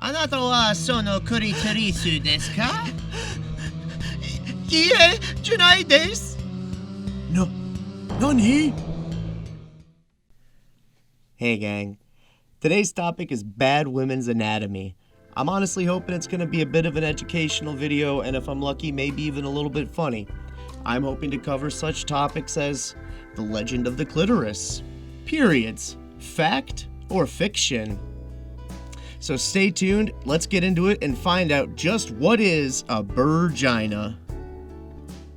あなたはそのクリトリスですか？いえ、じゃないです。何? Hey gang, today's topic is bad women's anatomy. I'm honestly hoping it's going to be a bit of an educational video, and if I'm lucky, maybe even a little bit funny. I'm hoping to cover such topics as the legend of the clitoris, periods, fact or fiction. So stay tuned, let's get into it and find out just what is a Burgina.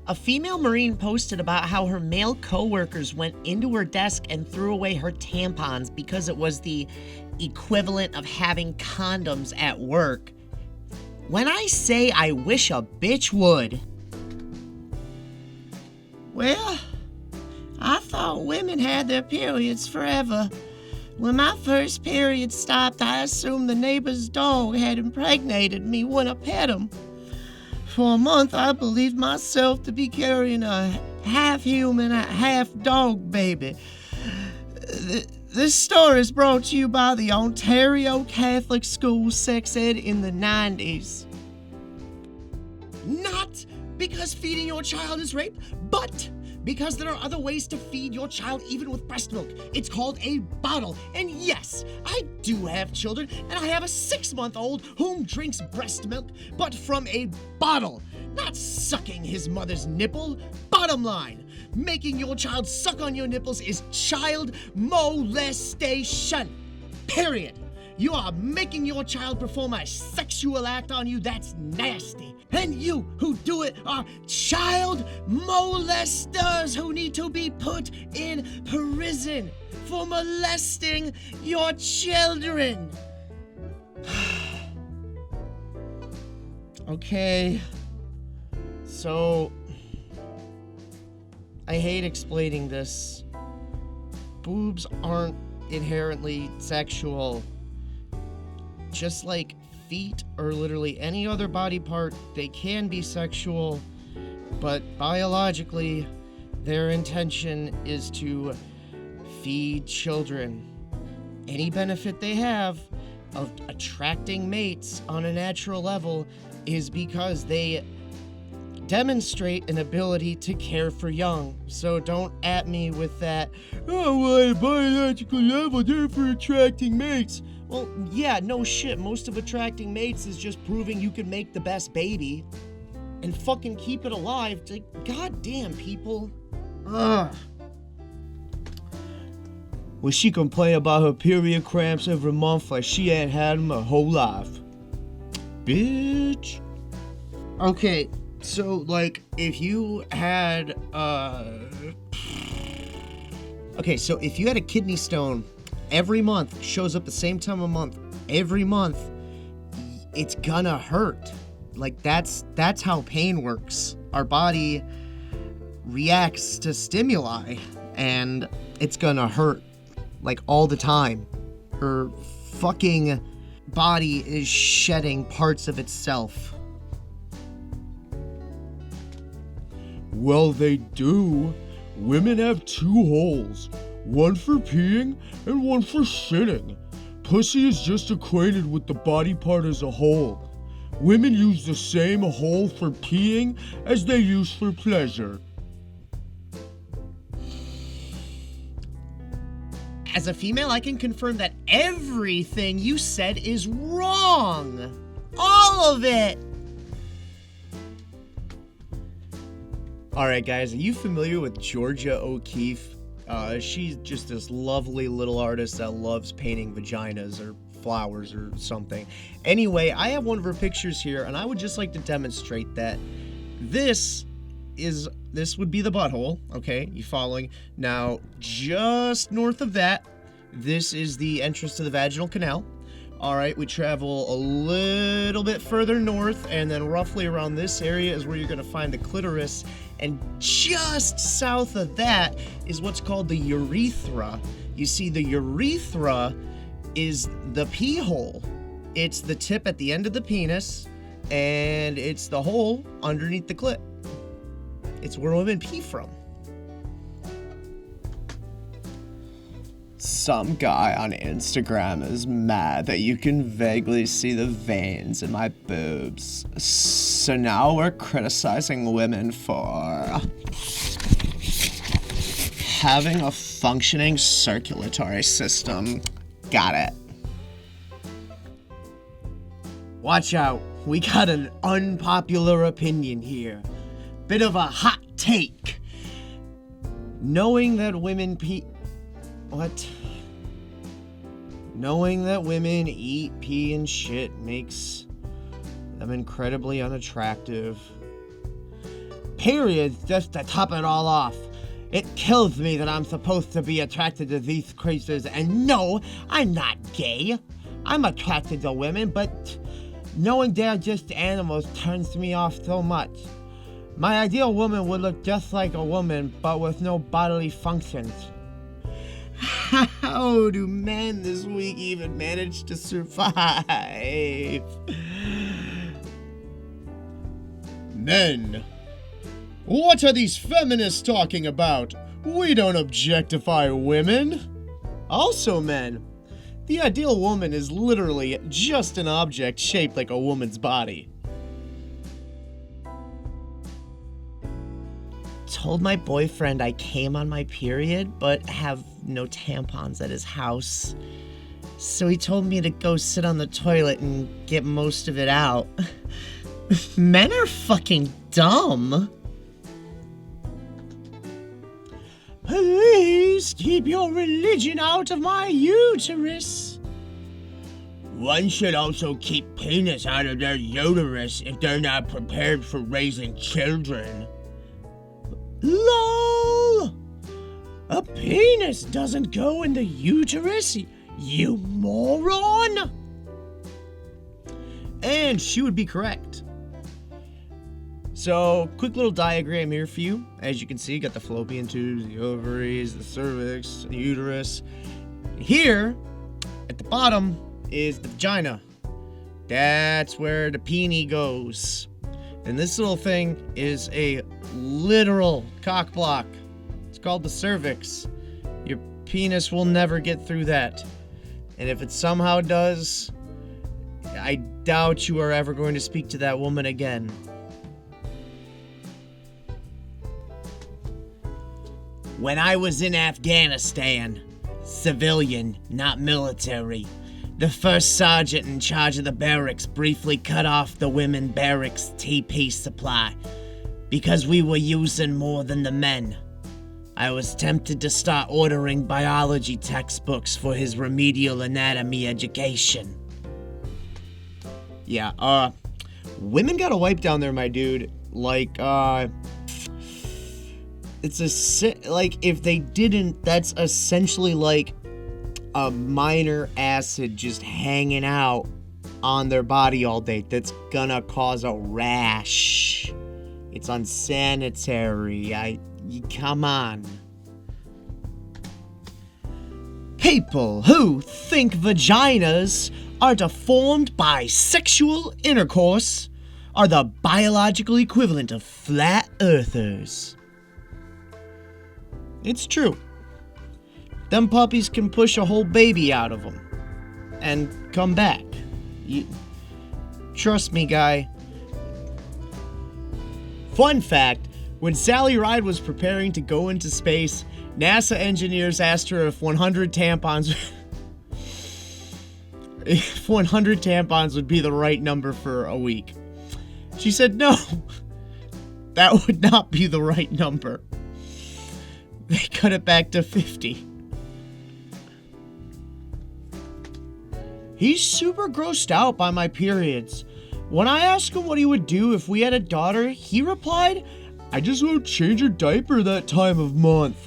A female Marine posted about how her male co-workers went into her desk and threw away her tampons because it was the equivalent of having condoms at work. When I say I wish a bitch would. Well, I thought women had their periods forever. When my first period stopped, I assumed the neighbor's dog had impregnated me when I pet him. For a month, I believed myself to be carrying a half-human, half-dog baby. This story is brought to you by the Ontario Catholic School Sex Ed in the 90s. Not because feeding your child is rape, but because there are other ways to feed your child even with breast milk. It's called a bottle. And yes, I do have children, and I have a 6-month-old whom drinks breast milk, but from a bottle, not sucking his mother's nipple. Bottom line, making your child suck on your nipples is child molestation. Period. You are making your child perform a sexual act on you that's nasty. And you who do it are child molesters who need to be put in prison for molesting your children. Okay, so I hate explaining this. Boobs aren't inherently sexual. Just like feet or literally any other body part, they can be sexual, but biologically, their intention is to feed children. Any benefit they have of attracting mates on a natural level is because they demonstrate an ability to care for young. So don't at me with that, oh, well, at a biological level, they're for attracting mates. Well, yeah, no shit. Most of attracting mates is just proving you can make the best baby and fucking keep it alive. Like, goddamn, people. Ugh. Well, she complain about her period cramps every month like she ain't had them her whole life. Bitch. Okay, so, like, if you had, Okay, so if you had a kidney stone every month, shows up the same time of month, every month, it's gonna hurt. Like, that's how pain works. Our body reacts to stimuli, and it's gonna hurt, like, all the time. Her fucking body is shedding parts of itself. Well, they do. Women have 2 holes. One for peeing and one for shitting. Pussy is just equated with the body part as a whole. Women use the same hole for peeing as they use for pleasure. As a female, I can confirm that everything you said is wrong. All of it. Alright guys, are you familiar with Georgia O'Keeffe? She's just this lovely little artist that loves painting vaginas or flowers or something. Anyway, I have one of her pictures here, and I would just like to demonstrate that this would be the butthole, okay? You following? Now, just north of that, this is the entrance to the vaginal canal. Alright, we travel a little bit further north, and then roughly around this area is where you're going to find the clitoris, and just south of that is what's called the urethra. You see, the urethra is the pee hole. It's the tip at the end of the penis, and it's the hole underneath the clit. It's where women pee from. Some guy on Instagram is mad that you can vaguely see the veins in my boobs. So now we're criticizing women for having a functioning circulatory system. Got it. Watch out, we got an unpopular opinion here. Bit of a hot take. Knowing that women eat pee and shit makes them incredibly unattractive. Periods, just to top it all off. It kills me that I'm supposed to be attracted to these creatures, and no, I'm not gay. I'm attracted to women, but knowing they're just animals turns me off so much. My ideal woman would look just like a woman, but with no bodily functions. How do men this week even manage to survive? Men. What are these feminists talking about? We don't objectify women. Also, men. The ideal woman is literally just an object shaped like a woman's body. Told my boyfriend I came on my period, but have no tampons at his house. So he told me to go sit on the toilet and get most of it out. Men are fucking dumb. Please keep your religion out of my uterus. One should also keep penis out of their uterus if they're not prepared for raising children. LOL! A penis doesn't go in the uterus, you moron! And she would be correct. So, quick little diagram here for you. As you can see, you got the fallopian tubes, the ovaries, the cervix, the uterus. Here, at the bottom, is the vagina. That's where the peenie goes. And this little thing is a literal cock block. It's called the cervix. Your penis will never get through that. And if it somehow does, I doubt you are ever going to speak to that woman again. When I was in Afghanistan, civilian, not military, the first sergeant in charge of the barracks briefly cut off the women barracks TP supply because we were using more than the men. I was tempted to start ordering biology textbooks for his remedial anatomy education. Yeah, women got a wipe down there, my dude. Like, if they didn't, that's essentially like a minor acid just hanging out on their body all day that's gonna cause a rash. It's unsanitary. Come on. People who think vaginas are deformed by sexual intercourse are the biological equivalent of flat earthers. It's true. Them puppies can push a whole baby out of them and come back. Trust me, guy. Fun fact, when Sally Ride was preparing to go into space, NASA engineers asked her if 100 tampons would be the right number for a week. She said no. That would not be the right number. They cut it back to 50. He's super grossed out by my periods. When I asked him what he would do if we had a daughter, he replied, "I just won't change her diaper that time of month."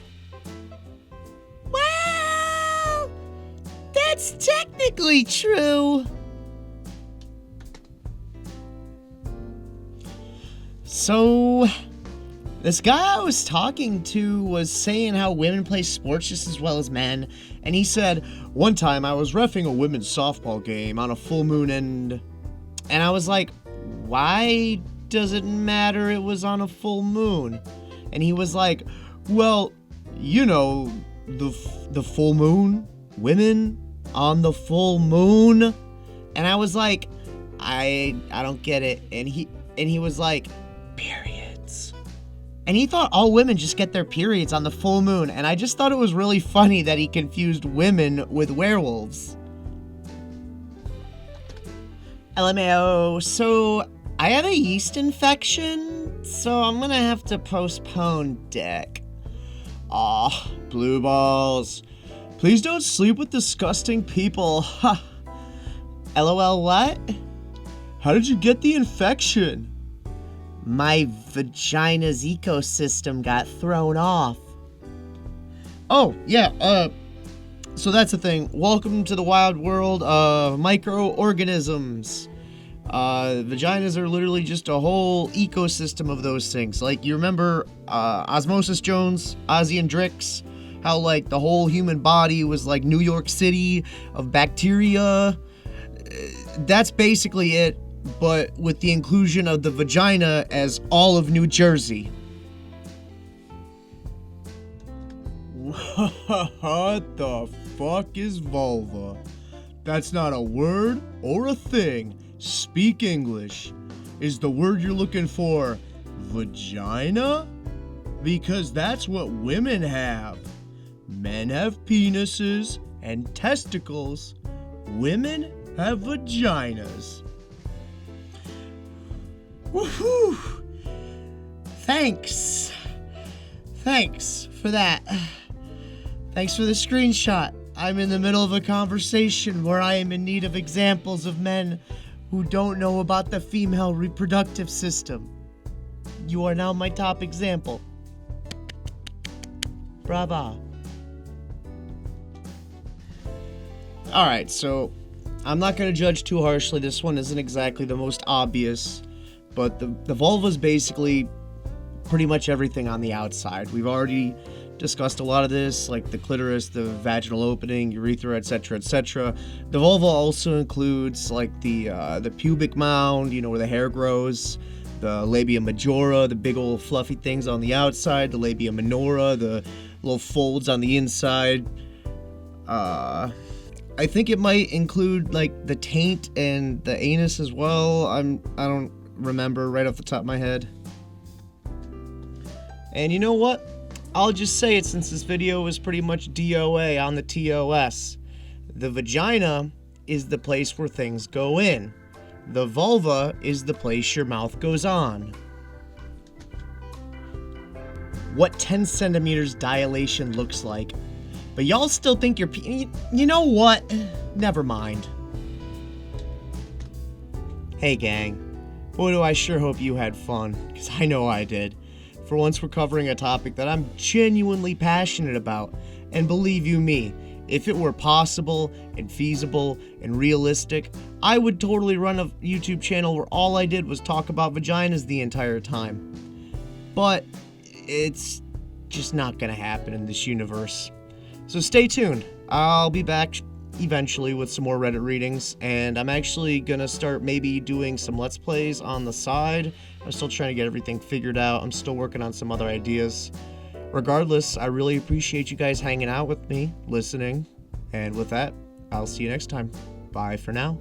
Well, that's technically true. So, this guy I was talking to was saying how women play sports just as well as men, and he said, one time I was reffing a women's softball game on a full moon and I was like, why does it matter it was on a full moon? And he was like, well, you know, the full moon, women on the full moon? And I was like, I don't get it. And he was like, periods. And he thought all women just get their periods on the full moon. And I just thought it was really funny that he confused women with werewolves. LMAO, so I have a yeast infection, so I'm gonna have to postpone dick. Aw, blue balls. Please don't sleep with disgusting people. Ha. LOL what? How did you get the infection? My vagina's ecosystem got thrown off. Oh, yeah, so that's the thing. Welcome to the wild world of microorganisms. Vaginas are literally just a whole ecosystem of those things. Like, you remember Osmosis Jones, Ozzy and Drix, how like the whole human body was like New York City of bacteria. That's basically it, but with the inclusion of the vagina as all of New Jersey. What the fuck is vulva? That's not a word or a thing. Speak English. Is the word you're looking for vagina? Because that's what women have. Men have penises and testicles. Women have vaginas. Woohoo! Thanks for that. Thanks for the screenshot. I'm in the middle of a conversation where I am in need of examples of men who don't know about the female reproductive system. You are now my top example. Brava. Alright, so I'm not going to judge too harshly. This one isn't exactly the most obvious, but the vulva is basically pretty much everything on the outside. We've already discussed a lot of this, like the clitoris, the vaginal opening, urethra, etc., etc. The vulva also includes like the pubic mound, you know, where the hair grows, the labia majora, the big old fluffy things on the outside, the labia minora, the little folds on the inside. I think it might include like the taint and the anus as well. I don't remember right off the top of my head. And you know what? I'll just say it since this video is pretty much DOA on the TOS. The vagina is the place where things go in. The vulva is the place your mouth goes on. What 10 centimeters dilation looks like. But y'all still think you're you know what? Never mind. Hey gang, boy do I sure hope you had fun, because I know I did. For once we're covering a topic that I'm genuinely passionate about, and believe you me, if it were possible and feasible and realistic, I would totally run a YouTube channel where all I did was talk about vaginas the entire time. But it's just not gonna happen in this universe. So stay tuned. I'll be back eventually with some more Reddit readings, and I'm actually gonna start maybe doing some Let's Plays on the side. I'm still trying to get everything figured out. I'm still working on some other ideas. Regardless, I really appreciate you guys hanging out with me, listening, and with that, I'll see you next time. Bye for now.